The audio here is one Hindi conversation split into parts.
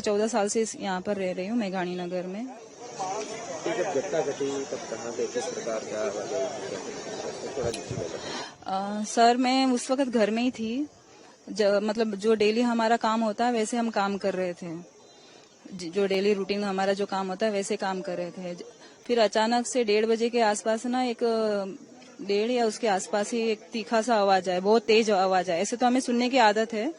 14 साल से यहाँ पर रह रही हूँ, मेघाणी नगर में। जब घटना घटी तब कहाँ पे किस प्रकार का थोड़ा सर मैं उस वक्त घर में ही थी। मतलब जो डेली हमारा काम होता है वैसे हम काम कर रहे थे। जो डेली रूटीन हमारा जो काम होता है वैसे काम कर रहे थे। फिर अचानक से 1:30 बजे के आसपास ना एक 1:30 या उसके आसपास ही एक तीखा सा आवाज आया, बहुत तेज आवाज आया। ऐसे तो हमें सुनने की आदत है,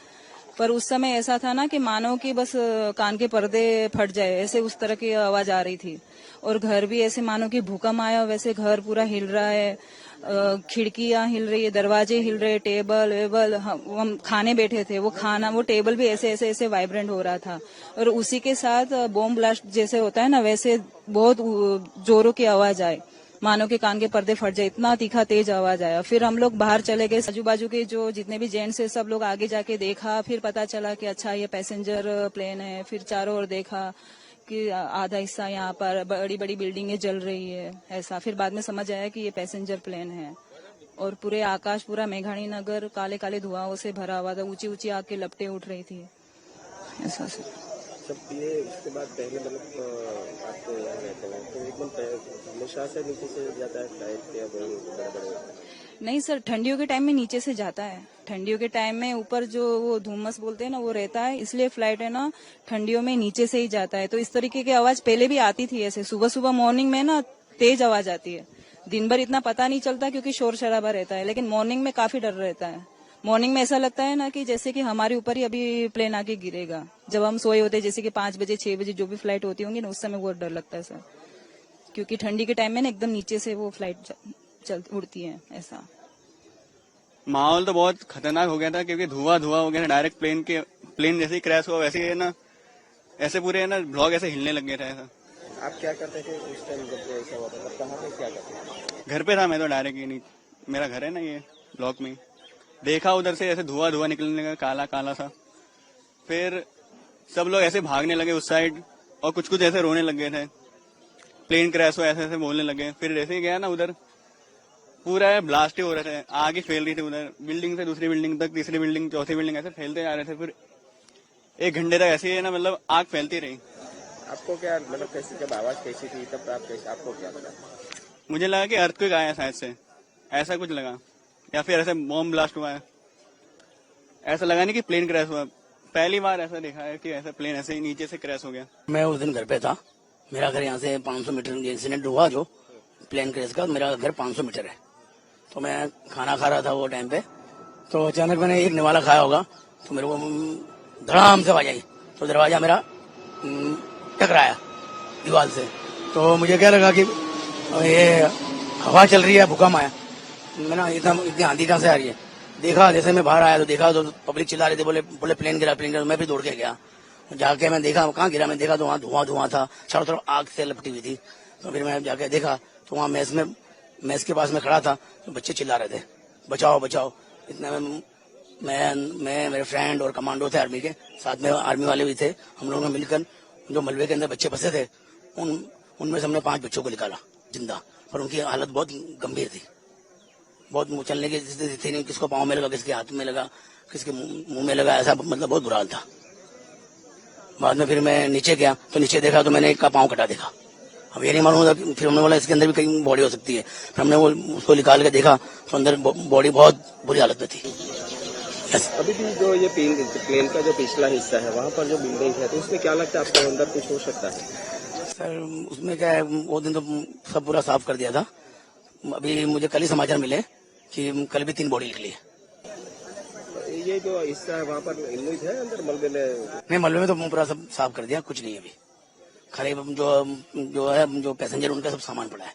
पर उस समय ऐसा था ना कि मानो कि बस कान के पर्दे फट जाए, ऐसे उस तरह की आवाज आ रही थी। और घर भी ऐसे मानो कि भूकंप आया वैसे घर पूरा हिल रहा है, खिड़कियां हिल रही है, दरवाजे हिल रहे, टेबल वेबल, हम खाने बैठे थे, वो टेबल भी ऐसे ऐसे ऐसे वाइब्रेंट हो रहा था। और उसी के साथ बॉम्ब ब्लास्ट जैसे होता है ना, वैसे बहुत जोरों की आवाज आई, मानो के कान के पर्दे फट जाए, इतना तीखा तेज आवाज आया। फिर हम लोग बाहर चले गए, आजू बाजू के जो जितने भी जेंट्स है सब लोग आगे जाके देखा। फिर पता चला कि अच्छा ये पैसेंजर प्लेन है। फिर चारों ओर देखा कि आधा हिस्सा यहाँ पर बड़ी बड़ी बिल्डिंगें जल रही है, ऐसा। फिर बाद में समझ आया कि ये पैसेंजर प्लेन है। और पूरे आकाश, पूरा मेघाणी नगर काले काले धुआं से भरा हुआ था, ऊंची ऊंची आग की लपटें उठ रही थी, ऐसा से। जब ये उसके बाद पहले मतलब आपको यहाँ रहते हैं तो एकदम हमेशा से नीचे से जाता है फ्लाइट या बड़े बड़े? नहीं सर, ठंडियों के टाइम में नीचे से जाता है। ठंडियों के टाइम में ऊपर जो वो धुम्मस बोलते हैं ना वो रहता है, इसलिए फ्लाइट है ना ठंडियों में नीचे से ही जाता है। तो इस तरीके की आवाज पहले भी आती थी, ऐसे सुबह सुबह मॉर्निंग में ना तेज आवाज आती है। दिन भर इतना पता नहीं चलता क्योंकि शोर शराबा रहता है, लेकिन मॉर्निंग में काफी डर रहता है। मॉर्निंग में ऐसा लगता है ना कि जैसे कि हमारे ऊपर ही अभी प्लेन आके गिरेगा। जब हम सोए होते हैं, जैसे कि 5 बजे 6 बजे जो भी फ्लाइट होती होंगी ना, उस समय बहुत डर लगता है सर, क्योंकि ठंडी के टाइम में ना एकदम नीचे से वो फ्लाइट उड़ती है, ऐसा। माहौल तो बहुत खतरनाक हो गया था क्योंकि धुआं हो गया था। डायरेक्ट प्लेन जैसे ही क्रैश हुआ वैसे ही है ना, ऐसे पूरे है ना ब्लॉक ऐसे हिलने लग गए थे ऐसा। आप क्या करते थे उस टाइम जब ऐसा हुआ था? तब कहाँ पे क्या करते थे? घर पे था मैं तो डायरेक्ट, ही नहीं, मेरा घर है ना ये ब्लॉक में। देखा उधर से ऐसे धुआं निकलने लगा, काला काला सा। फिर सब लोग ऐसे भागने लगे उस साइड, और कुछ कुछ ऐसे रोने लग गए थे। प्लेन क्रैश हुआ ऐसे ऐसे बोलने लगे। फिर जैसे ही गया ना उधर, पूरा ब्लास्ट ही हो रहे थे, आग ही फैल रही थी उधर, बिल्डिंग से दूसरी बिल्डिंग तक, तीसरी बिल्डिंग, चौथी बिल्डिंग, ऐसे फैलते जा रहे थे। फिर 1 घंटे तक ऐसे ही है ना, मतलब आग फैलती रही। आपको क्या मतलब कैसी, जब आवाज कैसी थी तब आपको क्या लगा? मुझे लगा कि अर्थक्वेक आया शायद से, ऐसा कुछ लगा, या फिर ऐसे बॉम्ब ब्लास्ट हुआ है। ऐसा लगा नहीं कि प्लेन क्रैश हुआ। पहली बार ऐसा देखा है कि ऐसा प्लेन ऐसे ही नीचे से क्रैश हो गया। मैं उस दिन घर पे था। मेरा घर यहाँ से 500 मीटर इंसिडेंट हुआ जो प्लेन क्रैश का, मेरा घर 500 मीटर है। तो मैं खाना खा रहा था वो टाइम पे, तो अचानक मैंने एक निवाला खाया होगा, तो मेरे को धड़ाम से आवाज आई, तो दरवाजा मेरा टकराया दीवार से। तो मुझे क्या लगा कि ये हवा चल रही है, भूकंप आया। मैंने इतनी आंधी कहाँ से आ रही है, देखा। जैसे मैं बाहर आया तो देखा तो पब्लिक चिल्ला रही थी, बोले प्लेन गिरा प्लेन गिरा। मैं भी दौड़ के गया, जाके मैं देखा कहाँ गिरा। मैं देखा तो वहाँ धुआं था, चारों तरफ आग से लपटी हुई थी। तो फिर मैं जाके देखा तो वहाँ मैस के पास में खड़ा था, तो बच्चे चिल्ला रहे थे बचाओ बचाओ। इतना मैं मेरे फ्रेंड और कमांडो थे आर्मी के, साथ में आर्मी वाले भी थे। हम लोगों ने मिलकर जो मलबे के अंदर बच्चे फंसे थे उनमें से हमने 5 बच्चों को निकाला जिंदा, पर उनकी हालत बहुत गंभीर थी। बहुत चलने की स्थिति थी नहीं, किसको पाँव में लगा, किसके हाथ में लगा, किसके मुंह में लगा, ऐसा मतलब बहुत बुरा हाल था। बाद में फिर मैं नीचे गया तो नीचे देखा तो मैंने एक का पाँव कटा देखा। अब ये नहीं मालूम था, फिर हमने बोला इसके अंदर भी कहीं बॉडी हो सकती है। फिर हमने उसको निकाल के देखा तो अंदर बॉडी बहुत बुरी हालत में थी। अभी भी जो ये प्लेन का जो पिछला हिस्सा है वहाँ पर जो बिल्डिंग है, तो उसमें क्या लगता है आपको अंदर कुछ हो सकता है? सर उसमें क्या है, वो दिन तो सब पूरा साफ कर दिया था। अभी मुझे कल ही समाचार मिले कि कल भी 3 बॉडी निकली है। ये जो हिस्सा है वहाँ पर इल्लूज है अंदर मलबे में? नहीं, मलबे में तो पूरा सब साफ कर दिया, कुछ नहीं है अभी। खाली जो पैसेंजर उनका सब सामान पड़ा है।